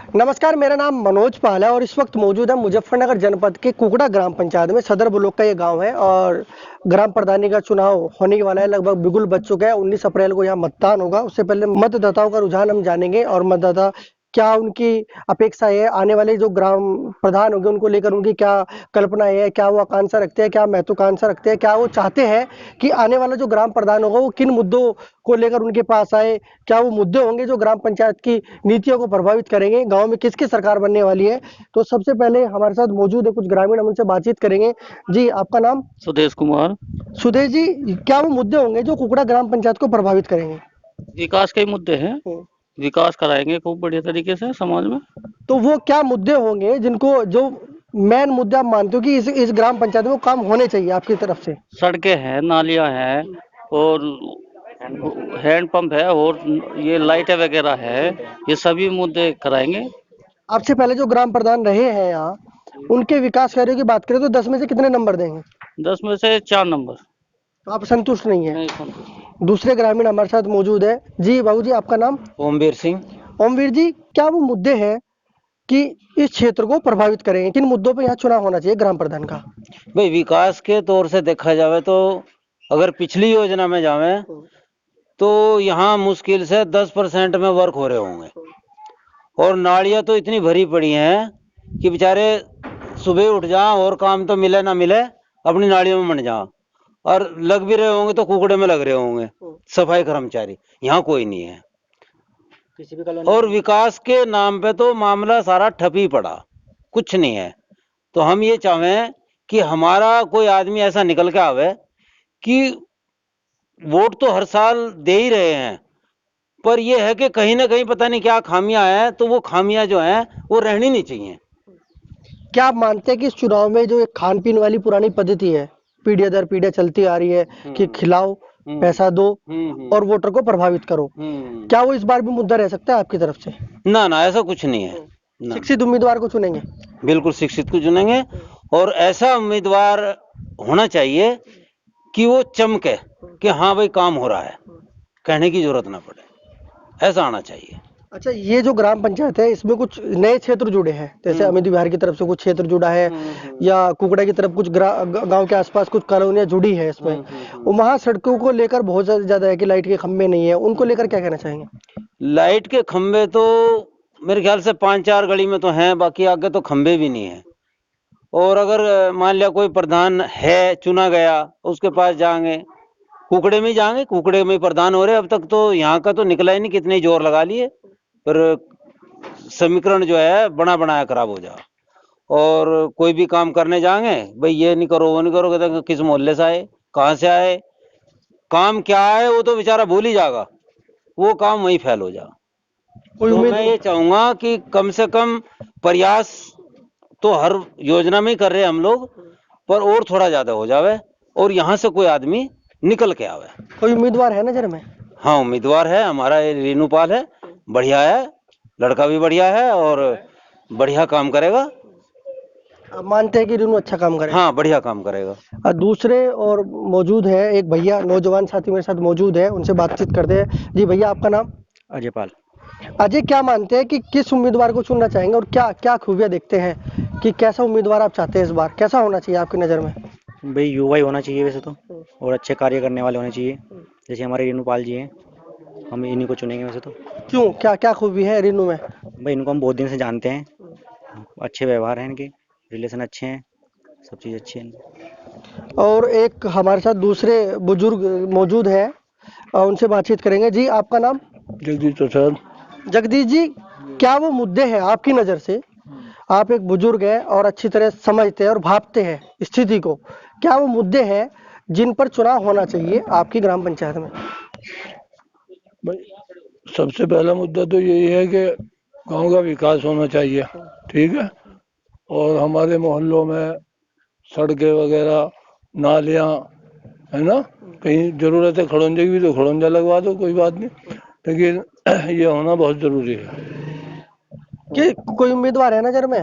नमस्कार, मेरा नाम मनोज पाल है और इस वक्त मौजूद है मुजफ्फरनगर जनपद के कुकड़ा ग्राम पंचायत में। सदर ब्लॉक का ये गांव है और ग्राम प्रधानी का चुनाव होने वाला है। लगभग बिगुल बज चुका है। 19 अप्रैल को यहाँ मतदान होगा। उससे पहले मतदाताओं का रुझान हम जानेंगे और मतदाता क्या उनकी अपेक्षा है, आने वाले जो ग्राम प्रधान होंगे उनको लेकर उनकी क्या कल्पना है, क्या वो आकांक्षा रखते हैं, क्या महत्वाकांक्षा रखते हैं, क्या वो चाहते हैं कि आने वाला जो ग्राम प्रधान होगा वो किन मुद्दों को लेकर उनके पास आए। क्या वो मुद्दे होंगे जो ग्राम पंचायत की नीतियों को प्रभावित करेंगे, गांव में किसकी सरकार बनने वाली है। तो सबसे पहले हमारे साथ मौजूद है कुछ ग्रामीण, हम उनसे बातचीत करेंगे। जी, आपका नाम? सुदेश कुमार। सुदेश जी, क्या वो मुद्दे होंगे जो कुकड़ा ग्राम पंचायत को प्रभावित करेंगे? विकास के मुद्दे हैं, विकास कराएंगे खूब बढ़िया तरीके से समाज में। तो वो क्या मुद्दे होंगे जिनको, जो मेन मुद्दे आप मानते हो कि इस ग्राम पंचायत में वो काम होने चाहिए आपकी तरफ से? सड़कें हैं, नालियां हैं और हैंड पंप है और ये लाइटें वगैरह है, ये सभी मुद्दे कराएंगे। आपसे पहले जो ग्राम प्रधान रहे हैं यहाँ, उनके विकास कार्यों की बात करें तो 10 में से कितने नंबर देंगे? 10 में से 4 नंबर। तो आप संतुष्ट नहीं है? नहीं संतुष्ट। दूसरे ग्रामीण हमारे साथ मौजूद है। जी बाबू जी, आपका नाम? ओमवीर सिंह। ओमवीर जी, क्या वो मुद्दे हैं कि इस क्षेत्र को प्रभावित करेंगे? किन मुद्दों पे यहाँ चुनाव होना चाहिए ग्राम प्रधान का? भाई विकास के तौर से देखा जावे तो अगर पिछली योजना में जावे तो यहाँ मुश्किल से 10% में वर्क हो रहे होंगे और नालियां तो इतनी भरी पड़ी हैं कि बेचारे सुबह उठ जा और काम तो मिले ना मिले अपनी नालियों में मंड जा, और लग भी रहे होंगे तो कुकड़े में लग रहे होंगे सफाई कर्मचारी। यहाँ कोई नहीं है किसी भी कॉलोनी और विकास के नाम पे तो मामला सारा ठप ही पड़ा, कुछ नहीं है। तो हम ये चाहें कि हमारा कोई आदमी ऐसा निकल के आवे कि वोट तो हर साल दे ही रहे हैं, पर यह है कि कहीं ना कहीं पता नहीं क्या खामियां हैं, तो वो खामियां जो हैं वो रहनी नहीं चाहिए। क्या आप मानते हैं कि इस चुनाव में जो एक खान पीन वाली पुरानी पद्धति है, पीढ़ी दर पीढ़ी चलती आ रही है कि खिलाओ, पैसा दो और वोटर को प्रभावित करो, क्या वो इस बार भी मुद्दा रह सकता है आपकी तरफ से? ना ना, ऐसा कुछ नहीं है ना। शिक्षित उम्मीदवार को चुनेंगे? बिल्कुल शिक्षित को चुनेंगे और ऐसा उम्मीदवार होना चाहिए कि वो चमके कि हाँ भाई काम हो रहा है, कहने की जरूरत ना पड़े, ऐसा आना चाहिए। अच्छा, ये जो ग्राम पंचायत है इसमें कुछ नए क्षेत्र जुड़े हैं, जैसे अमित विहार की तरफ से कुछ क्षेत्र जुड़ा है या कुकड़ा की तरफ कुछ गांव के आसपास कुछ कॉलोनियां जुड़ी है इसमें। वहाँ सड़कों को लेकर बहुत ज्यादा है कि लाइट के खंभे नहीं है, उनको लेकर क्या कहना चाहेंगे? लाइट के खंबे तो मेरे ख्याल से 5-4 गली में तो हैं, बाकी आगे तो खंबे भी नहीं है। और अगर मान लिया कोई प्रधान है चुना गया, उसके पास जाएंगे, कुकड़े में ही जाएंगे, कुकड़े में ही प्रधान हो रहे। अब तक तो यहाँ का तो निकला ही नहीं, कितने जोर लगा लिए, पर समीकरण जो है बना बनाया खराब हो जा। और कोई भी काम करने जाएंगे, भाई ये नहीं करो वो नहीं करो, कहते किस मोहल्ले से आए, कहाँ से आए, काम क्या है वो तो बेचारा भूल ही जाएगा, वो काम वहीं फैल हो जा। कोई तो उम्मीद? मैं ये चाहूंगा कि कम से कम प्रयास तो हर योजना में ही कर रहे हैं हम लोग, पर और थोड़ा ज्यादा हो जावे और यहाँ से कोई आदमी निकल के आवे। कोई उम्मीदवार है नजर में? हाँ उम्मीदवार है, हमारा ये रीनू पाल है, बढ़िया है, लड़का भी बढ़िया है और बढ़िया काम करेगा। आप मानते हैं कि रिनू अच्छा काम करे? हाँ बढ़िया काम करेगा। दूसरे और मौजूद है एक भैया, नौजवान साथी मेरे साथ मौजूद है, उनसे बातचीत करते हैं। जी भैया, आपका नाम? अजय पाल। अजय, क्या मानते हैं कि किस उम्मीदवार को चुनना चाहेंगे और क्या क्या खूबियां देखते हैं कि कैसा उम्मीदवार आप चाहते हैं इस बार, कैसा होना चाहिए आपकी नज़र में? भाई युवा ही होना चाहिए वैसे तो, और अच्छे कार्य करने वाले होने चाहिए, जैसे हमारे रेणु पाल जी हैं, हम इन्हीं को चुनेंगे वैसे तो। क्यों, क्या क्या खूबी है रिनू में? भाई इनको हम बहुत दिन से जानते हैं, अच्छे व्यवहार हैं इनके, रिलेशन अच्छे हैं, सब चीज़ अच्छी है। और एक हमारे साथ दूसरे बुजुर्ग मौजूद है, उनसे बातचीत करेंगे। जी, आपका नाम? जगदीश प्रसाद। जगदीश जी, क्या वो मुद्दे हैं आपकी नज़र से, आप एक बुजुर्ग हैं और अच्छी तरह समझते हैं और भांपते हैं स्थिति को, क्या वो मुद्दे हैं जिन पर चुनाव होना चाहिए आपकी ग्राम पंचायत में? भाई सबसे पहला मुद्दा तो यही है कि गांव का विकास होना चाहिए, ठीक है, और हमारे मोहल्लों में सड़कें वगैरह, नालियाँ, है ना, कहीं जरूरत है खड़ंजे की भी तो खड़ंजा लगवा दो, कोई बात नहीं, लेकिन ये होना बहुत जरूरी है। कि कोई उम्मीदवार है नज़र में?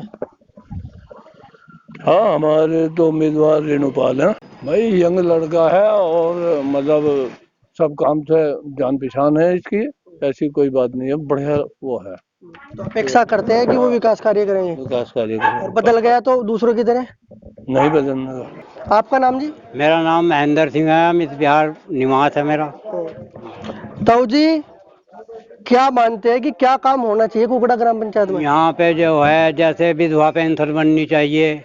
हाँ हमारे तो उम्मीदवार रेणु पाल है भाई, यंग लड़का है और मतलब सब काम से जान पहचान है इसकी, ऐसी कोई बात नहीं है, बढ़िया वो है। तो अपेक्षा करते हैं कि वो विकास कार्य करेंगे, विकास कार्य और करें। बदल गया तो दूसरों की तरह। नहीं बदलने का। आपका नाम जी? मेरा नाम महेंद्र सिंह है, मिस बिहार निवास है मेरा। ताऊ जी, क्या मानते हैं कि क्या काम होना चाहिए कुकड़ा ग्राम पंचायत में? यहाँ पे जो है जैसे विधवा पेंशन बननी चाहिए,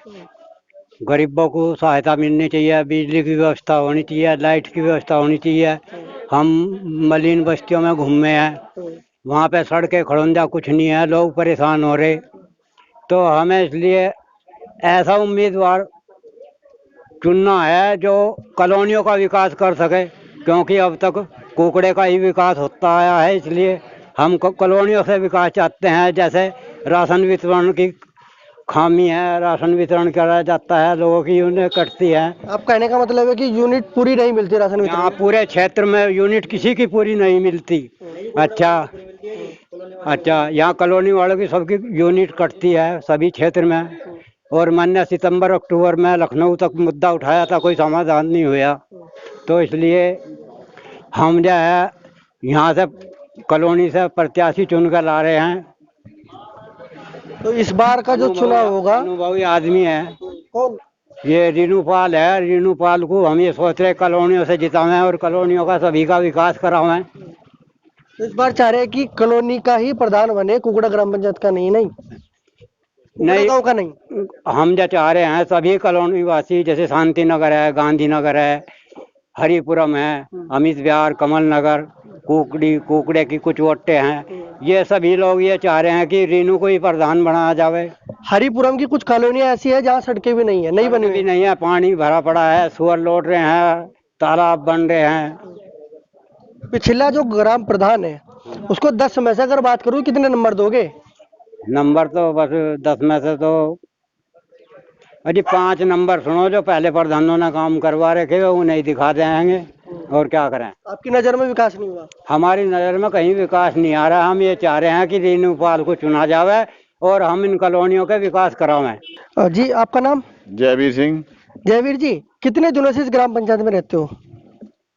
गरीबों को सहायता मिलनी चाहिए, बिजली की व्यवस्था होनी चाहिए, लाइट की व्यवस्था होनी चाहिए। हम मलिन बस्तियों में घूमे हैं, वहाँ पे सड़कें खड़ंजा कुछ नहीं है, लोग परेशान हो रहे। तो हमें इसलिए ऐसा उम्मीदवार चुनना है जो कॉलोनियों का विकास कर सके, क्योंकि अब तक कुकड़े का ही विकास होता आया है। इसलिए हम कॉलोनियों से विकास चाहते हैं। जैसे राशन वितरण की खामी है, राशन वितरण करा जाता है, लोगों की यूनिट कटती है। आप कहने का मतलब है कि यूनिट पूरी नहीं मिलती राशन यहाँ वितरण? पूरे क्षेत्र में यूनिट किसी की पूरी नहीं मिलती। अच्छा, यहाँ कॉलोनी वालों की सबकी यूनिट कटती है सभी क्षेत्र में। और मैंने सितंबर अक्टूबर में लखनऊ तक मुद्दा उठाया था, कोई समाधान नहीं हुआ। तो इसलिए हम जो है यहाँ से कॉलोनी से प्रत्याशी चुन कर ला रहे हैं। तो इस बार का जो चुनाव होगा, अनुभवी आदमी है कौन? ये रीनूपाल है। रीनूपाल को हम ये सोच रहे कॉलोनियों से जितावें और कॉलोनियों का सभी का विकास करावें। तो इस बार चाह रहे हैं कि कॉलोनी का ही प्रधान बने, कुकड़ा ग्राम पंचायत का नहीं। नहीं, नहीं, गांव का नहीं। हम जो चाह रहे हैं सभी कॉलोनी वासी, जैसे शांति नगर है, गांधी नगर है, हरिपुरम है, अमित विहार, कमल नगर, कुकड़े की कुछ वोटें हैं, ये सभी लोग ये चाह रहे हैं कि रीनू को ही प्रधान बनाया जावे। हरिपुरम की कुछ कॉलोनियां ऐसी है जहाँ सड़कें भी नहीं है, नहीं बनी भी हुई। नहीं है, पानी भरा पड़ा है, सुअर लौट रहे हैं, तालाब बन रहे हैं। पिछला जो ग्राम प्रधान है उसको 10 में से अगर बात करूँ, कितने नंबर दोगे? नंबर तो बस 10 में से तो अजी 5 नंबर सुनो, जो पहले प्रधानों ने काम करवा रखे वो नहीं दिखा देंगे, और क्या करें। आपकी नजर में विकास नहीं हुआ? हमारी नज़र में कहीं विकास नहीं आ रहा। हम ये चाह रहे हैं कि रीनूपाल को चुना जावे और हम इन कॉलोनियों के विकास करावें। जी, आपका नाम? जयवीर सिंह। जयवीर जी, कितने दिनों से इस ग्राम पंचायत में रहते हो?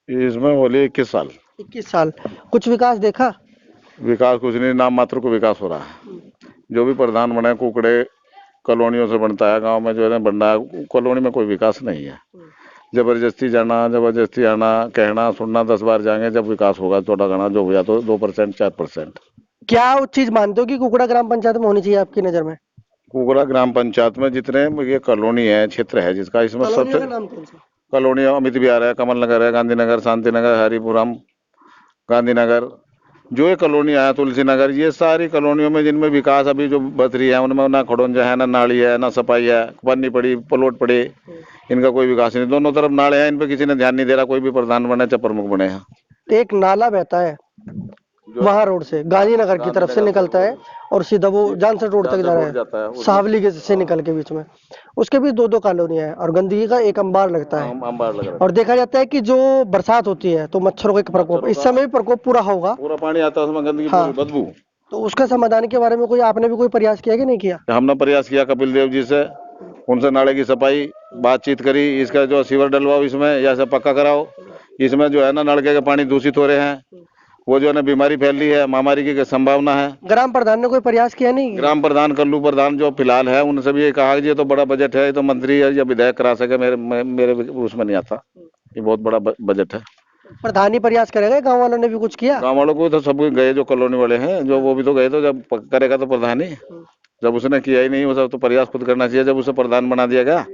इसमें बोले 21 साल। 21 साल। कुछ विकास देखा? विकास कुछ नहीं, नाम मात्र को विकास हो रहा है। जो भी प्रधान बने कुकड़े कॉलोनियों से बनता है, गांव में जो है बनना है, कॉलोनी में कोई विकास नहीं है। जबरदस्ती जाना, जबरदस्ती आना, कहना सुनना, 10 बार जाएंगे, जब विकास होगा थोड़ा घना जो हुआ तो 2% 4%। क्या वो चीज मानते हो कि कुकड़ा ग्राम पंचायत में होनी चाहिए आपकी नजर में? कुकड़ा ग्राम पंचायत में जितने ये कॉलोनी है, क्षेत्र है जिसका, इसमें कॉलोनियों सबसे का नाम कौन सा? कॉलोनी अमित विहार है, कमल नगर है, गांधी नगर, शांति नगर, हरिपुरम, गांधी नगर, जो ये कॉलोनी आया तुलसी नगर, ये सारी कॉलोनियों में जिनमें विकास अभी जो बच रही है उनमें ना खड़ोंजा है, ना नाली है, ना सफाई है, पन्नी पड़ी, प्लॉट पड़े, इनका कोई विकास नहीं। दोनों तरफ नाले हैं, इन पे किसी ने ध्यान नहीं दे रहा, कोई भी प्रधान बने चाहे प्रमुख बने हैं। एक नाला बहता है वहाँ रोड से, गांधीनगर की तरफ से निकलता है और सीधा वो जानसर रोड तक जा रहा है, सावली के से निकल के बीच में। उसके बीच 2-2 कॉलोनियां हैं और गंदगी का एक अंबार लगता है। अंबार लग रहा और देखा जाता है कि जो बरसात होती है तो मच्छरों का प्रकोप, इस समय भी प्रकोप पूरा होगा, पूरा पानी आता है उसमें, गंदगी हाँ। बदबू। तो उसका समाधान के बारे में कोई आपने भी कोई प्रयास किया कि नहीं किया? हमने प्रयास किया कपिल देव जी से, उनसे नाले की सफाई बातचीत करी, इसका जो सीवर डलवाओ इसमें या से पक्का कराओ, इसमें जो है ना नलके के पानी दूषित हो रहे हैं, वो जो है ना बीमारी फैल रही है, महामारी की संभावना है। ग्राम प्रधान ने कोई प्रयास किया नहीं? ग्राम प्रधान कल्लू प्रधान जो फिलहाल है, उनसे भी ये कहा कि ये तो बड़ा बजट है, ये तो मंत्री या विधायक करा सके, मेरे उसमें नहीं आता, ये बहुत बड़ा बजट है। प्रधान ही प्रयास करेगा, गाँव वालों ने भी कुछ किया? गाँव वालों को तो सब गए, जो कॉलोनी वाले हैं जो वो भी तो गए, तो जब करेगा तो प्रधान ही, जब उसने किया ही नहीं वो सब, तो प्रयास खुद करना चाहिए। जब उसे प्रधान बना दिया गया,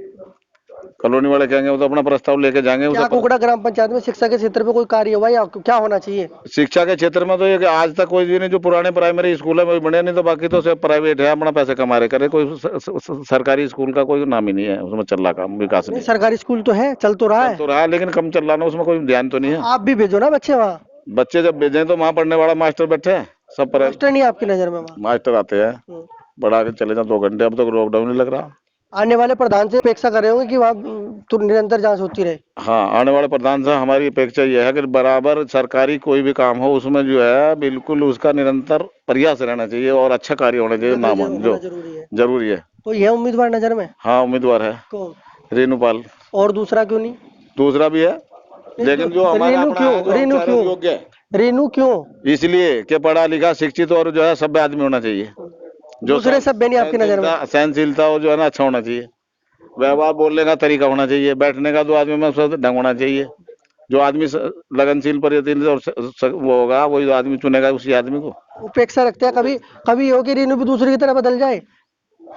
कॉलोनी वाले कहेंगे वो तो अपना प्रस्ताव लेके जाएंगे। क्या कुकड़ा ग्राम पंचायत में शिक्षा के क्षेत्र पे कोई कार्य हुआ या क्या होना चाहिए? शिक्षा के क्षेत्र में तो ये कि आज तक कोई भी नहीं, जो पुराने प्राइमरी स्कूल है वो बने नहीं, तो बाकी तो सब प्राइवेट है, अपना पैसे कमा रहे करे, कोई सरकारी स्कूल का कोई नाम ही नहीं है उसमें चल रहा काम, विकास नहीं। सरकारी स्कूल तो है, चल तो रहा है, तो रहा, लेकिन कम चल रहा ना, उसमें कोई ध्यान तो नहीं है। आप भी भेजो ना बच्चे वहाँ। बच्चे जब भेजें तो वहाँ पढ़ने वाला मास्टर बैठे हैं, सब पर मास्टर नहीं आपकी नजर में वहाँ? मास्टर आते हैं, पढ़ा के चले जाओ 2 घंटे। अब तो लॉकडाउन नहीं लग रहा। आने वाले प्रधान से अपेक्षा कर रहे होंगे कि वहाँ तो निरंतर जांच होती रहे। हाँ, आने वाले प्रधान से हमारी अपेक्षा यह है कि बराबर सरकारी कोई भी काम हो उसमें जो है बिल्कुल उसका निरंतर प्रयास रहना चाहिए और अच्छा कार्य होना चाहिए, नाम जो जरूरी है। तो यह उम्मीदवार नजर में? हाँ, उम्मीदवार है कौन? रेणुपाल। और दूसरा क्यों नहीं? दूसरा भी है, लेकिन जो हमारा रीनू अपना है, जो क्यों? रीनू चारों क्यों? योग्य है, रेनू क्यों? इसलिए कि पढ़ा लिखा शिक्षित और जो है सभ्य आदमी होना चाहिए, जो दूसरे सभ्य नहीं आपकी नजर में? सहनशीलता और जो है ना अच्छा होना चाहिए, व्यवहार बोलने का तरीका होना चाहिए, बैठने का दो आदमी में सब ढंग होना चाहिए। जो आदमी लगनशील प्रयत्नशील और वो होगा वही जो आदमी चुनेगा उसी आदमी को। उपेक्षा रखते हैं कभी कभी हो कि रेनू भी दूसरे की तरह बदल जाए?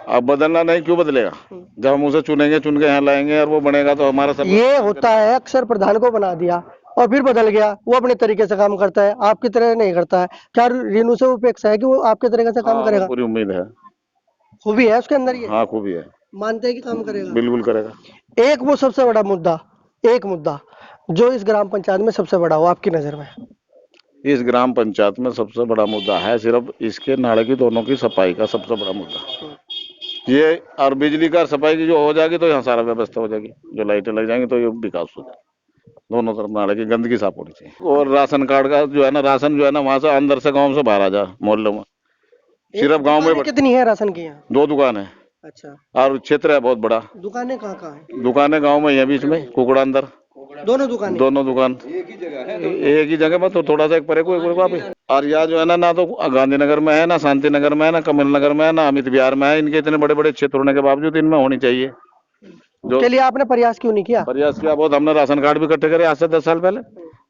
अब बदलना नहीं, क्यों बदलेगा? जब हम उसे चुनेंगे, चुन के यहाँ लाएंगे और वो बनेगा तो हमारा सब ये होता है, अक्सर प्रधान को बना दिया और फिर बदल गया, वो अपने तरीके से काम करता है, आपकी तरह नहीं करता है। क्या रेनू से उपेक्षा है कि वो आपके तरीके से काम करेगा? पूरी उम्मीद है। खूबी है उसके अंदर, ये हाँ खूबी है, मानते हैं कि काम करेगा। बिल्कुल करेगा। एक वो सबसे बड़ा मुद्दा, एक मुद्दा जो इस ग्राम पंचायत में सबसे बड़ा हो आपकी नजर में? इस ग्राम पंचायत में सबसे बड़ा मुद्दा है सिर्फ इसके नाले की दोनों की सफाई का सबसे बड़ा मुद्दा ये, और बिजली का सफाई की जो हो जाएगी तो यहाँ सारा व्यवस्था हो जाएगी, जो लाइटें लग जाएंगी तो ये विकास हो जाएगा। दोनों तरफ नाले की गंदगी साफ होनी चाहिए। और राशन कार्ड का जो है ना, राशन जो है ना वहाँ से अंदर से गाँव से बाहर आ जा मोहल्लों में, सिर्फ गाँव में कितनी है राशन की यहाँ? 2 दुकान है। अच्छा, और क्षेत्र है बहुत बड़ा। दुकानें कहाँ कहाँ है? दुकानें गाँव में ही है, बीच में कुकड़ा अंदर, दोनों दुकानें? दोनों दुकान एक ही जगह में, तो थोड़ा सा एक परे को और यहाँ जो है ना तो गांधीनगर में है, ना शांति नगर में है, ना कमल नगर में है, ना अमित विहार में है। इनके इतने बड़े बड़े क्षेत्र होने के बावजूद इनमें होनी चाहिए। जो के लिए आपने प्रयास क्यों नहीं किया? प्रयास किया बहुत, हमने राशन कार्ड भी इकट्ठे करे आज से 10 साल पहले,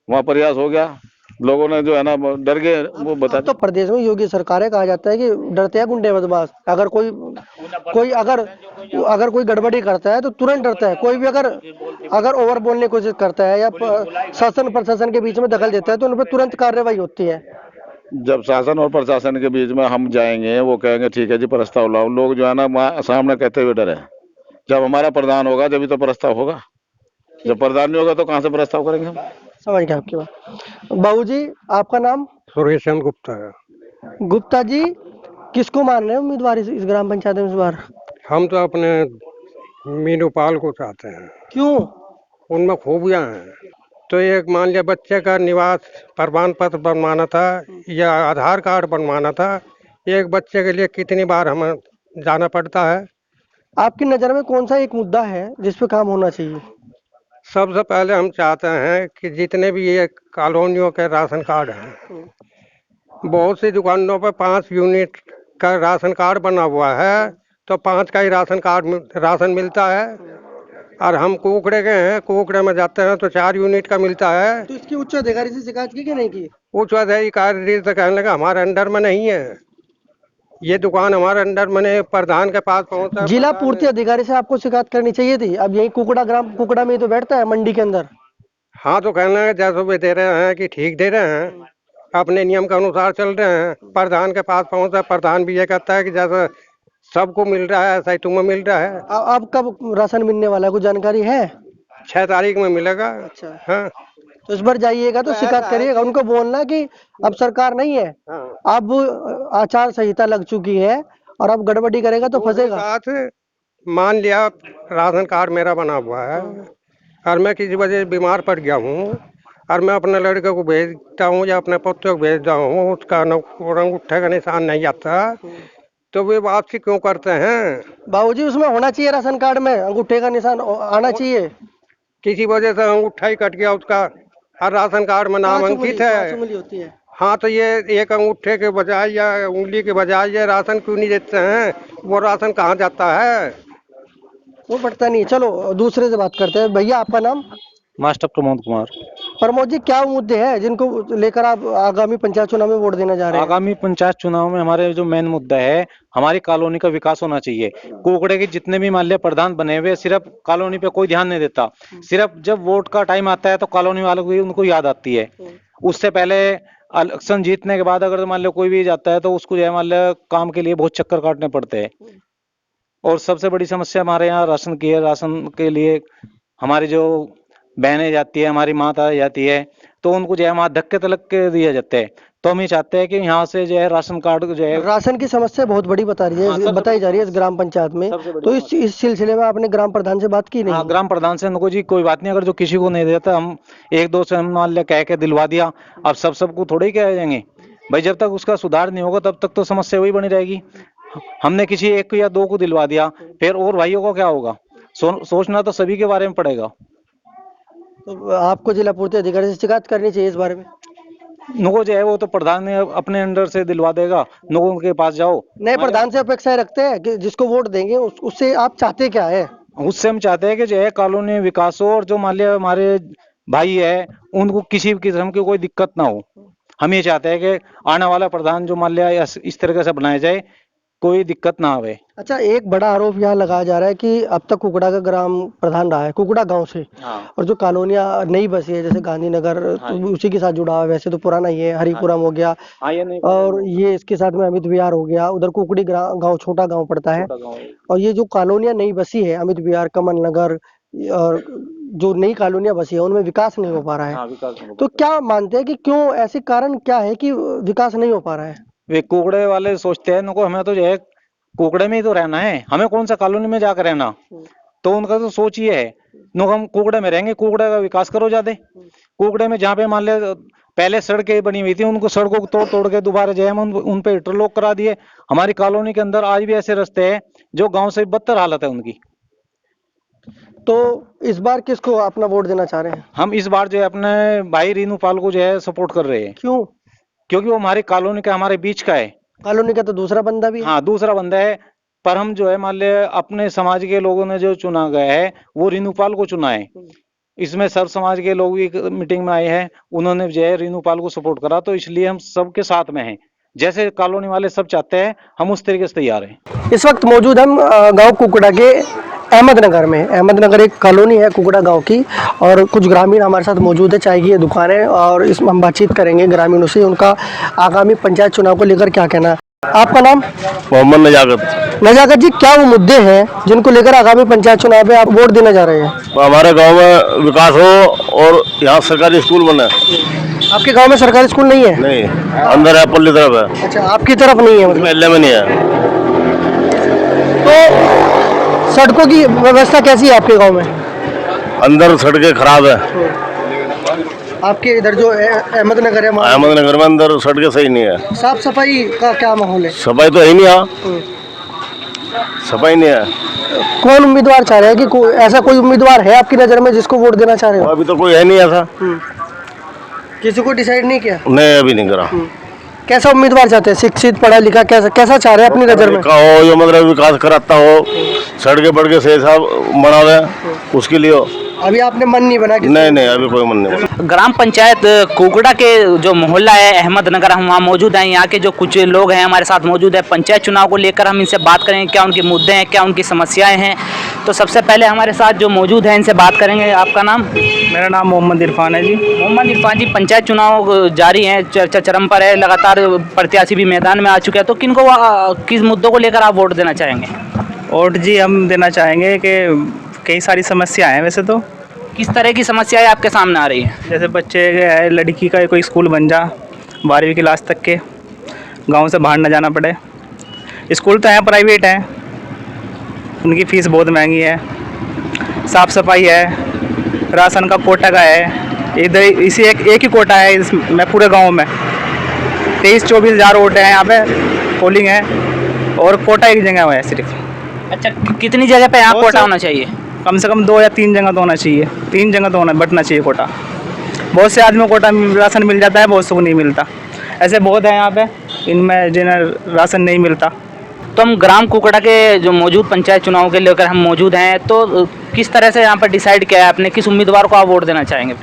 वहाँ प्रयास हो गया, लोगों ने जो है ना डर गए वो बता। तो प्रदेश में योगी सरकार है, कहा जाता है कि डरते हैं गुंडे बदमाश, अगर कोई अगर कोई गड़बड़ी करता है तो तुरंत डरता है, कोई भी अगर ओवर बोलने की कोशिश करता है या शासन प्रशासन के बीच में दखल देता है तो उन पर तुरंत कार्रवाई होती है। जब शासन और प्रशासन के बीच में हम जाएंगे, वो कहेंगे ठीक है जी प्रस्ताव लाओ, लोग जो है ना सामने कहते हुए डरे। जब हमारा प्रधान होगा जब तो प्रस्ताव होगा, जब प्रधान नहीं होगा तो कहाँ से प्रस्ताव करेंगे हम? समझ गया आपकी बात। बाबूजी आपका नाम? सुरेश चंद्र गुप्ता है। गुप्ता जी, किसको मान रहे हैं उम्मीदवार इस ग्राम पंचायत में इस बार? हम तो अपने मीनू पाल को चाहते हैं। क्यों? उनमें खूबियां हैं। तो एक मान लिया बच्चे का निवास प्रमाण पत्र बनवाना था या आधार कार्ड बनवाना था, एक बच्चे के लिए कितनी बार हमें जाना पड़ता है। आपकी नज़र में कौन सा एक मुद्दा है जिस पे काम होना चाहिए? सबसे पहले हम चाहते हैं कि जितने भी ये कॉलोनियों के राशन कार्ड हैं, बहुत सी दुकानों पर 5 यूनिट का राशन कार्ड बना हुआ है, तो 5 का ही राशन मिलता है। और हम कुकड़े के हैं, कुकड़े में जाते हैं तो 4 यूनिट का मिलता है। तो इसकी उच्च अधिकारी से शिकायत की कि नहीं की? उच्च अधिकारी से कहने लगा हमारे अंडर में नहीं है, ये दुकान हमारे अंडर में नहीं, प्रधान के पास पहुंचा। जिला पूर्ति अधिकारी से आपको शिकायत करनी चाहिए थी। अब यही कुकड़ा में ही तो बैठता है मंडी के अंदर। हाँ, तो कहने लगे जैसे वे दे रहे हैं कि ठीक दे रहे हैं, अपने नियम के अनुसार चल रहे हैं। प्रधान के पास पहुंचा, प्रधान भी ये कहता है कि जैसे सबको मिल रहा है ऐसा ही तुम्हें मिल रहा है। अब कब राशन मिलने वाला है, कुछ जानकारी है? 6 तारीख में मिलेगा। अच्छा, हाँ, तो इस बार जाइएगा तो शिकायत करिएगा, उनको बोलना कि अब सरकार नहीं है, हाँ। अब आचार संहिता लग चुकी है और अब गड़बड़ी करेगा तो फंसेगा। साथ मान लिया राशन कार्ड मेरा बना हुआ है और मैं किसी वजह से बीमार पड़ गया हूँ और मैं अपने लड़के को भेजता हूँ या अपने पोते को भेजता हूँ, उसका अंगूठे का निशान नहीं आता, तो वे वापसी क्यों करते हैं? बाबूजी उसमें होना चाहिए, राशन कार्ड में अंगूठे का निशान आना चाहिए। किसी वजह से अंगूठा ही कट गया उसका और राशन कार्ड में नाम अंकित है। उंगली होती है। हाँ, तो ये एक अंगूठे के बजाय या उंगली के बजाय ये राशन क्यों नहीं देते हैं? वो राशन कहाँ जाता है? वो पड़ता नहीं। चलो दूसरे से बात करते हैं। भैया आपका नाम? मास्टर प्रमोद कुमार। प्रमोद जी, क्या मुद्दे हैं जिनको लेकर आप आगामी पंचायत चुनाव में वोट देने जा रहे हैं? आगामी पंचायत चुनाव में हमारे जो मेन मुद्दा है, हमारी कॉलोनी का विकास होना चाहिए। कुकड़े के जितने भी मान लिया प्रधान बने हुए, सिर्फ कॉलोनी पे कोई ध्यान नहीं देता। सिर्फ जब वोट का टाइम आता है तो कॉलोनी वालों को उनको याद आती है। उससे पहले इलेक्शन जीतने के बाद अगर मान लो कोई भी जाता है तो उसको जो है मान लो काम के लिए बहुत चक्कर काटने पड़ते हैं। और सबसे बड़ी समस्या हमारे यहाँ राशन की है। राशन के लिए हमारी जो बहनें जाती है, हमारी माता जाती है, तो उनको जो है वहाँ धक्के तलक के दिए जाते हैं। तो हम ये चाहते हैं कि यहाँ से जो है राशन कार्ड जो है, राशन की समस्या बहुत बड़ी बताई जा रही है इस ग्राम पंचायत में, तो इस सिलसिले में आपने ग्राम प्रधान से बात की नहीं? हाँ, ग्राम प्रधान से उनको जी कोई बात नहीं, अगर जो किसी को नहीं देता हम 1-2 से हम मान लिया कह के दिलवा दिया। अब सबको थोड़ी कह जाएंगे भाई, जब तक उसका सुधार नहीं होगा तब तक तो समस्या वही बनी रहेगी। हमने किसी 1 या 2 को दिलवा दिया, फिर और भाइयों को क्या होगा? सोचना तो सभी के बारे में पड़ेगा। तो आपको जिला पूर्ति अधिकारी से शिकायत करनी चाहिए इस बारे में? नुको जो है वो तो प्रधान ने अपने अंडर से दिलवा देगा, लोगों के पास जाओ। नए प्रधान से अपेक्षाएं रखते हैं कि जिसको वोट देंगे उससे आप चाहते क्या है? उससे हम चाहते हैं कि जो है कॉलोनी विकास हो, और जो मान लिया हमारे भाई है उनको किसी भी किस्म की कोई दिक्कत ना हो। हम ये चाहते हैं कि आने वाला प्रधान जो मान लिया इस तरीके से बनाया जाए, कोई दिक्कत ना आवे। अच्छा, एक बड़ा आरोप यहाँ लगाया जा रहा है कि अब तक कुकड़ा का ग्राम प्रधान रहा है, कुकड़ा गांव से, और जो कॉलोनियां नई बसी है जैसे गांधीनगर, तो उसी के साथ जुड़ा हुआ है। वैसे तो पुराना ही है, हरिपुरम हो गया, और ये इसके साथ में अमित विहार हो गया, उधर कुकड़ी गांव छोटा गांव पड़ता है। और ये जो कॉलोनियां नई बसी है, अमित विहार, कमल नगर, और जो नई कॉलोनियां बसी है, उनमें विकास नहीं हो पा रहा है। तो क्या मानते हैं कि क्यों, ऐसे कारण क्या है कि विकास नहीं हो पा रहा है? वे कुकड़े वाले सोचते हैं नको हमें तो जो है कुकड़े में ही तो रहना है, हमें कौन सा कॉलोनी में जाकर रहना। तो उनका तो सोच ये है नो हम कुकड़े में रहेंगे, कुकड़े का विकास करो ज्यादा। कुकड़े में जहाँ पे मान ले पहले सड़कें बनी हुई थी, उनको सड़कों को तोड़ तोड़ के दोबारा जो है उन पे इंटरलॉक करा दिए। हमारी कॉलोनी के अंदर आज भी ऐसे रास्ते हैं जो गांव से बदतर हालत है उनकी। तो इस बार किसको अपना वोट देना चाह रहे हैं? हम इस बार जो है अपने भाई रीनू पाल को जो है सपोर्ट कर रहे हैं। क्यों? क्योंकि वो हमारी कॉलोनी का, हमारे बीच का है। कॉलोनी का तो दूसरा बंदा भी है। हाँ, दूसरा बंदा है, पर हम जो है मान ले अपने समाज के लोगों ने जो चुना गया है वो रीनूपाल को चुना है। इसमें सर्व समाज के लोग भी मीटिंग में आए हैं, उन्होंने जो है रीनूपाल को सपोर्ट करा, तो इसलिए हम सबके साथ में हैं। जैसे कॉलोनी वाले सब चाहते हैं हम उस तरीके से तैयार हैं। इस वक्त मौजूद हम गांव कुकड़ा के अहमदनगर में। अहमदनगर एक कॉलोनी है कुकड़ा गांव की, और कुछ ग्रामीण हमारे साथ मौजूद है, चाय की ये दुकान है, और इसमें हम बातचीत करेंगे ग्रामीणों से, उनका आगामी पंचायत चुनाव को लेकर क्या कहना है। आपका नाम? मोहम्मद नजाकत। नजाकत जी, क्या वो मुद्दे हैं जिनको लेकर आगामी पंचायत चुनाव में आप वोट देने जा रहे हैं? हमारे गांव में विकास हो और यहाँ सरकारी स्कूल बने। आपके गांव में सरकारी स्कूल नहीं है? नहीं, अंदर है, पल्ली तरफ है। अच्छा, आपकी तरफ नहीं है? मतलब महल्ले में नहीं है। तो सड़कों की व्यवस्था कैसी है आपके गांव में? अंदर सड़कें खराब है। आपके इधर जो अहमदनगर है, अहमदनगर में अंदर सड़कें सही नहीं है। साफ सफाई का क्या माहौल है? सफाई तो है ही नहीं यहाँ, सफाई नहीं है। कौन उम्मीदवार चाह रहे हैं कि ऐसा कोई उम्मीदवार है आपकी नजर में जिसको वोट देना चाह रहे हो? अभी तो कोई है नहीं ऐसा। किसी को डिसाइड नहीं किया? नहीं, अभी नहीं करा। कैसा उम्मीदवार चाहते हैं? शिक्षित, पढ़ा लिखा, कैसा चाह रहे हैं अपनी नजर में? हो जो मतलब विकास कराता हो, सड़कें बढ़ से साहब बना दे, उसके लिए हो। अभी आपने मन नहीं बना? नहीं, अभी कोई मन नहीं। ग्राम पंचायत कुकड़ा के जो मोहल्ला है अहमदनगर, हम वहाँ मौजूद हैं। यहाँ के जो कुछ लोग हैं हमारे साथ मौजूद है। पंचायत चुनाव को लेकर हम इनसे बात करेंगे, क्या उनके मुद्दे हैं, क्या उनकी समस्याएं हैं। तो सबसे पहले हमारे साथ जो मौजूद हैं इनसे बात करेंगे। आपका नाम? मेरा नाम मोहम्मद इरफान है जी। मोहम्मद इरफान जी, पंचायत चुनाव जारी हैं, चर्चा चरम पर है, लगातार प्रत्याशी भी मैदान में आ चुके हैं, तो किनको किस मुद्दों को लेकर आप वोट देना चाहेंगे? वोट जी हम देना चाहेंगे कि कई सारी समस्याएं हैं। वैसे तो किस तरह की समस्याएं आपके सामने आ रही हैं? जैसे बच्चे है, लड़की का कोई स्कूल बन जा 12वीं क्लास तक के, गांव से बाहर न जाना पड़े। स्कूल तो हैं, प्राइवेट हैं, उनकी फ़ीस बहुत महंगी है। साफ़ सफाई है, राशन का कोटा का है, इधर इसी एक ही कोटा है इसमें पूरे गांव में। 23-24 हज़ार वोट हैं यहाँ पे, पोलिंग है, और कोटा एक जगह है सिर्फ। अच्छा, कितनी जगह पे यहाँ कोटा होना चाहिए? कम से कम 2 या 3 जगह तो होना चाहिए। 3 जगह तो बटना चाहिए कोटा। बहुत से आदमी को कोटा राशन मिल जाता है, बहुत से को नहीं मिलता। ऐसे बहुत है यहाँ पे, इनमें जिन्हें राशन नहीं मिलता। तो हम ग्राम कुकड़ा के जो मौजूद पंचायत चुनाव के लेकर हम मौजूद हैं, तो किस तरह से यहाँ पर डिसाइड किया है आपने, किस उम्मीदवार को आप वोट देना चाहेंगे?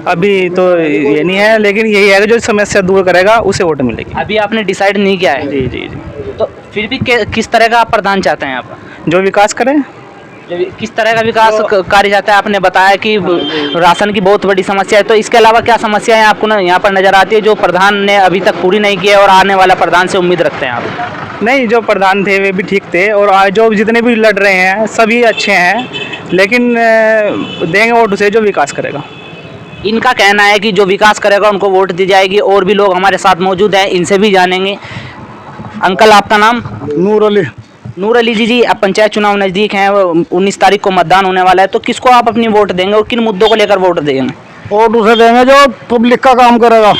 अभी तो ये नहीं है, लेकिन यही है कि जो समस्या दूर करेगा उसे वोट मिलेगी। अभी आपने डिसाइड नहीं किया है? जी जी जी। तो फिर भी किस तरह का आप प्रधान चाहते हैं यहाँ पर? जो विकास करे। किस तरह का विकास कार्य चाहता है? आपने बताया कि राशन की बहुत बड़ी समस्या है, तो इसके अलावा क्या समस्याएं आपको यहाँ पर नजर आती है जो प्रधान ने अभी तक पूरी नहीं की है और आने वाला प्रधान से उम्मीद रखते हैं आप? नहीं, जो प्रधान थे वे भी ठीक थे, और आज जो जितने भी लड़ रहे हैं सभी अच्छे हैं, लेकिन देंगे वोट उसे जो विकास करेगा। इनका कहना है कि जो विकास करेगा उनको वोट दी जाएगी। और भी लोग हमारे साथ मौजूद हैं, इनसे भी जानेंगे। अंकल, आपका नाम? नूर अली। नूर अली जी, अब पंचायत चुनाव नज़दीक हैं, 19 तारीख को मतदान होने वाला है, तो किसको आप अपनी वोट देंगे और किन मुद्दों को लेकर वोट देंगे? वोट उसे देंगे जो पब्लिक का काम करेगा।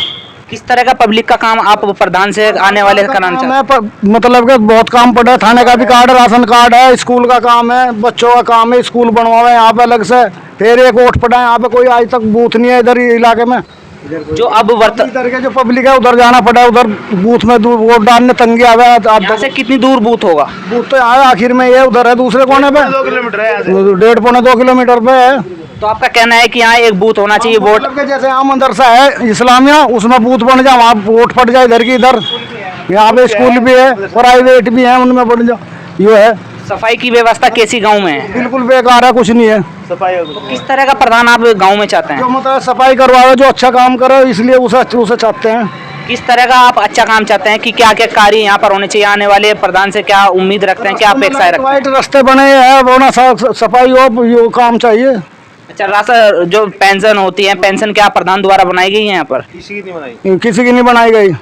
किस तरह का पब्लिक का काम आप प्रधान से आने वाले कराना चाहते हैं? मतलब कि बहुत काम पड़ा है, थाने का भी कार्ड है, राशन कार्ड है, स्कूल का काम है, बच्चों का काम है, स्कूल बनवावे यहाँ पे अलग से। फिर एक वोट पड़ा है यहाँ पे, कोई आज तक बूथ नहीं है इधर इलाके में। जो अब इधर के जो पब्लिक है उधर जाना पड़ा, उधर बूथ में वोट डालने तंगी आ गया। यहाँ से कितनी दूर बूथ होगा? बूथ तो यहाँ आखिर में ये उधर है दूसरे कोने पे, 2 किलोमीटर है 1.5 पौने 2 किलोमीटर पे है। तो आपका कहना है कि यहाँ एक बूथ होना चाहिए वोट? मतलब के जैसे यहाँ मदरसा है इस्लामिया, उसमें बूथ बन जाए, वहाँ वोट पड़ जाए इधर की इधर। यहाँ पे स्कूल भी है, प्राइवेट भी है, उनमें बन जाए। ये है सफाई की व्यवस्था कैसी गांव में है? बिल्कुल बेकार है, कुछ नहीं है। तो किस तरह का प्रधान आप गांव में चाहते जो हैं? मतलब सफाई करवाए, जो अच्छा काम करे, इसलिए उसे चाहते हैं। किस तरह का आप अच्छा काम चाहते हैं कि क्या क्या कार्य यहाँ पर होने चाहिए? आने वाले प्रधान से क्या उम्मीद रखते हैं, क्या अपेक्षाएं रखते हैं? वाइट रास्ते बने हैं, वो ना सफाई हो, ये काम चाहिए। अच्छा, राशन जो पेंशन होती है, पेंशन क्या प्रधान द्वारा बनाई गई है यहाँ पर? किसी की नहीं बनाई गई।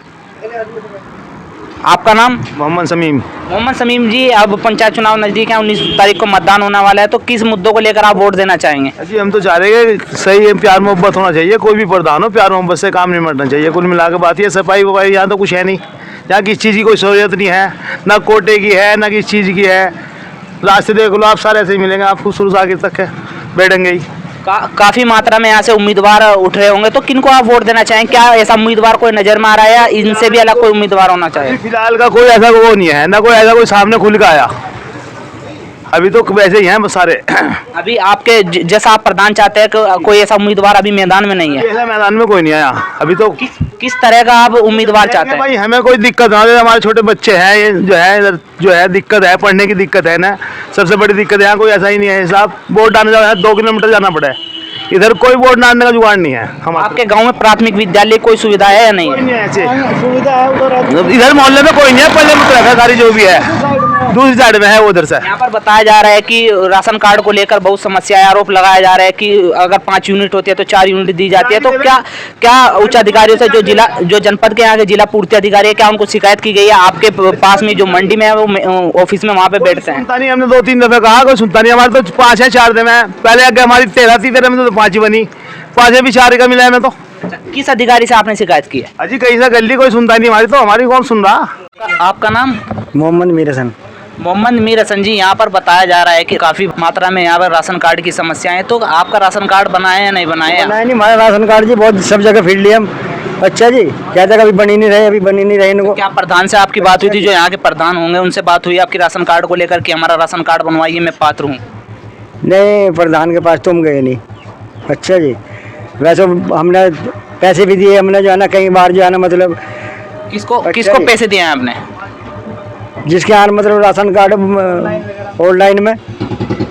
आपका नाम? मोहम्मद समीम। मोहम्मद समीम जी, अब पंचायत चुनाव नजदीक है, 19 तारीख को मतदान होने वाला है, तो किस मुद्दों को लेकर आप वोट देना चाहेंगे? जी हम तो चाह रहे हैं कि सही है, प्यार मोहब्बत होना चाहिए, कोई भी प्रधान हो प्यार मोहब्बत से काम निपटना चाहिए। कुल मिला के बात ये सफाई वफाई यहाँ तो कुछ है नहीं, यहाँ किस चीज़ की कोई सहूलियत नहीं है, ना कोटे की है ना किस चीज़ की है। रास्ते देख लो आप, सारे ऐसे ही मिलेंगे आपको, शुरू से आगे तक है बैठेंगे ही। काफी मात्रा में यहाँ से उम्मीदवार उठ रहे होंगे, तो किनको आप वोट देना चाहेंगे? क्या ऐसा उम्मीदवार कोई नजर में आ रहा है या इनसे भी अलग कोई उम्मीदवार होना चाहिए? फिलहाल का कोई ऐसा वो नहीं है, ना कोई ऐसा कोई सामने खुल के आया, अभी तो वैसे ही हैं बस सारे। अभी आपके जैसा आप प्रधान चाहते हैं कि कोई ऐसा उम्मीदवार अभी मैदान में नहीं है? ऐसा मैदान में कोई नहीं आया अभी तो। किस तरह का आप उम्मीदवार चाहते हैं? भाई हमें कोई दिक्कत ना दे, हमारे छोटे बच्चे हैं, ये जो है दिक्कत है, पढ़ने की दिक्कत है ना, सबसे बड़ी दिक्कत है। यहाँ कोई ऐसा ही नहीं है साहब, वोट डालने जाओ 2 किलोमीटर जाना पड़े, इधर कोई वोट डालने का जुगाड़ नहीं है। आपके गांव में प्राथमिक विद्यालय कोई सुविधा है या नहीं है? ऐसे सुविधा है इधर मोहल्ले में कोई नहीं है, पहले में सारी जो भी है दूसरी साइड में है वो उधर से। यहाँ पर बताया जा रहा है कि राशन कार्ड को लेकर बहुत समस्याएं, आरोप लगाया जा रहा है कि अगर 5 यूनिट होती है तो 4 यूनिट दी जाती है। तो क्या उच्च अधिकारियों से जो जनपद के यहाँ के जिला पूर्ति अधिकारी है, क्या उनको शिकायत की गई है? आपके पास में जो मंडी में है वो ऑफिस में वहाँ पे बैठते हैं? सुनता नहीं, हमने 2-3 दफे कहा, कोई सुनता नहीं। हमारे तो 5 है 4 दिन में, पहले आगे हमारी 13 थी, 13 में तो 5 ही बनी, 5 भी 4 का मिला है। मैं तो किस अधिकारी से आपने शिकायत की है? अजी कहीं से गली कोई सुनता नहीं हमारी, तो हमारी कौन सुन रहा। आपका नाम? मोहम्मद मीर हसन। मोहम्मद मीर हसन जी, यहाँ पर बताया जा रहा है कि काफी मात्रा में यहाँ पर राशन कार्ड की समस्या है, तो आपका राशन कार्ड बनाया या नहीं बनाया? बनाया नहीं, हमारा राशन कार्ड जी बहुत सब जगह फिर लिया हम। अच्छा जी, क्या जगह अभी बनी नहीं रहे, अभी बनी नहीं रहे इनको। क्या प्रधान से आपकी बात हुई थी? जो यहाँ के प्रधान होंगे उनसे बात हुई आपकी राशन कार्ड को लेकर कि हमारा राशन कार्ड बनवाइए, मैं पात्र हूँ? नहीं, प्रधान के पास तो हम गए नहीं। अच्छा जी, वैसे हमने पैसे भी दिए, हमने जो है ना कई बार जो है ना मतलब किसको पैसे दिए हैं आपने? जिसके यहाँ मतलब राशन कार्ड ऑनलाइन में।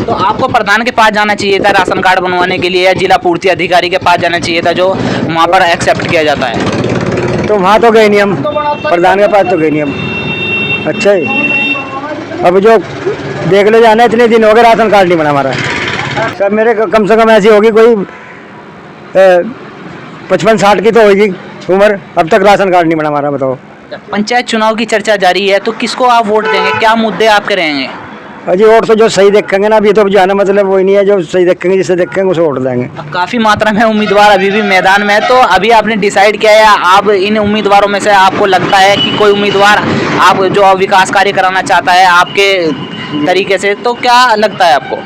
तो आपको प्रधान के पास जाना चाहिए था राशन कार्ड बनवाने के लिए, या जिला पूर्ति अधिकारी के पास जाना चाहिए था जो वहाँ पर एक्सेप्ट किया जाता है? तो वहाँ तो गए नहीं हम, प्रधान के पास तो गए नहीं हम। अच्छा जी, अब जो देख लो जाना, इतने दिन हो गए राशन कार्ड नहीं बना हमारा। सब मेरे कम से कम ऐसी होगी कोई 55-60 की तो होगी उम्र, अब तक राशन कार्ड नहीं बना हमारा। बताओ, पंचायत चुनाव की चर्चा जारी है, तो किसको आप वोट देंगे? क्या मुद्दे आपके रहेंगे? अजी वोट तो जो सही देखेंगे ना, अभी तो जाना मतलब वही नहीं है, जो सही देखेंगे जिसे देखेंगे उसे वोट देंगे। काफी मात्रा में उम्मीदवार अभी भी मैदान में है, तो अभी आपने डिसाइड किया है, आप इन उम्मीदवारों में से आपको लगता है कि कोई उम्मीदवार आप जो विकास कार्य कराना चाहता है आपके तरीके से, तो क्या लगता है आपको?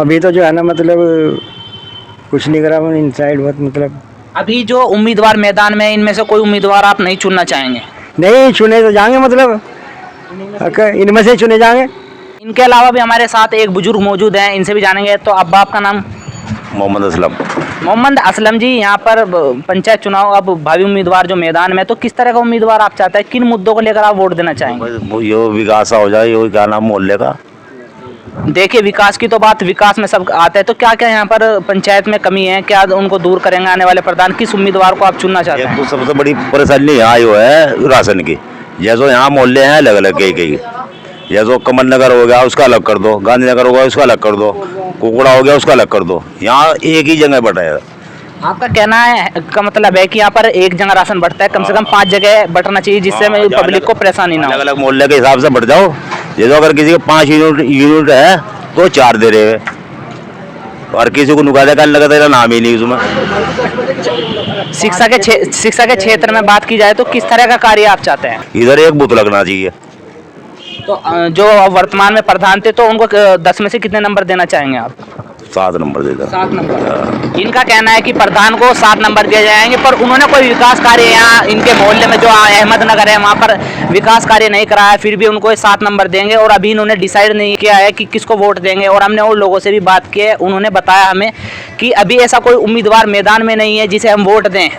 अभी तो जो है ना मतलब कुछ नहीं करा इन साइड बहुत, मतलब अभी जो उम्मीदवार मैदान में है इनमें से कोई उम्मीदवार आप नहीं चुनना चाहेंगे? नहीं चुने तो जाएंगे, मतलब इनमें से चुने जाएंगे। इनके अलावा भी हमारे साथ एक बुजुर्ग मौजूद हैं, इनसे भी जानेंगे। तो अब्बा आपका नाम? मोहम्मद असलम। मोहम्मद असलम जी, यहाँ पर पंचायत चुनाव अब भावी उम्मीदवार जो मैदान में, तो किस तरह का उम्मीदवार आप चाहते हैं? किन मुद्दों को लेकर आप वोट देना चाहेंगे? ये विकास हो जाए, ये क्या नाम मोहल्ले का। देखिए, विकास की तो बात विकास में सब आता है, तो क्या क्या यहाँ पर पंचायत में कमी है, क्या उनको दूर करेंगे आने वाले प्रधान? किस उम्मीदवार को आप चुनना चाहते हैं? तो सबसे बड़ी परेशानी यहाँ जो है राशन की, जैसे यहाँ मोहल्ले हैं अलग अलग कई, जैसे कमल नगर हो गया उसका अलग कर दो, गांधी नगर हो गया उसका अलग कर दो, कुकड़ा हो गया उसका अलग कर दो, यहाँ एक ही जगह बटा है। आपका कहना है का मतलब है कि यहाँ पर एक जगह राशन बढ़ता है, कम से कम 5 जगह बटना चाहिए, जिससे पब्लिक को परेशानी ना हो। अलग अलग मोहल्ले के हिसाब से बढ़ जाओ, जैसे अगर किसी के 5 यूनिट है तो 4 दे रहे हैं, और किसी को नुकादा करने लगा तेरा नाम ही नहीं उसमें। शिक्षा के क्षेत्र में बात की जाए तो किस तरह का कार्य आप चाहते हैं? इधर एक बूथ लगना चाहिए। तो जो वर्तमान में प्रधान थे तो उनको 10 में से कितने नंबर देना चाहेंगे आप? 7 नंबर दे दें। 7 नंबर। इनका कहना है कि प्रधान को 7 नंबर दिए जाएंगे, पर उन्होंने कोई विकास कार्य यहाँ इनके मोहल्ले में जो अहमदनगर है वहाँ पर विकास कार्य नहीं कराया, फिर भी उनको 7 नंबर देंगे। और अभी इन्होंने डिसाइड नहीं किया है कि किसको वोट देंगे। और हमने और लोगों से भी बात की है, उन्होंने बताया हमें कि अभी ऐसा कोई उम्मीदवार मैदान में नहीं है जिसे हम वोट दें।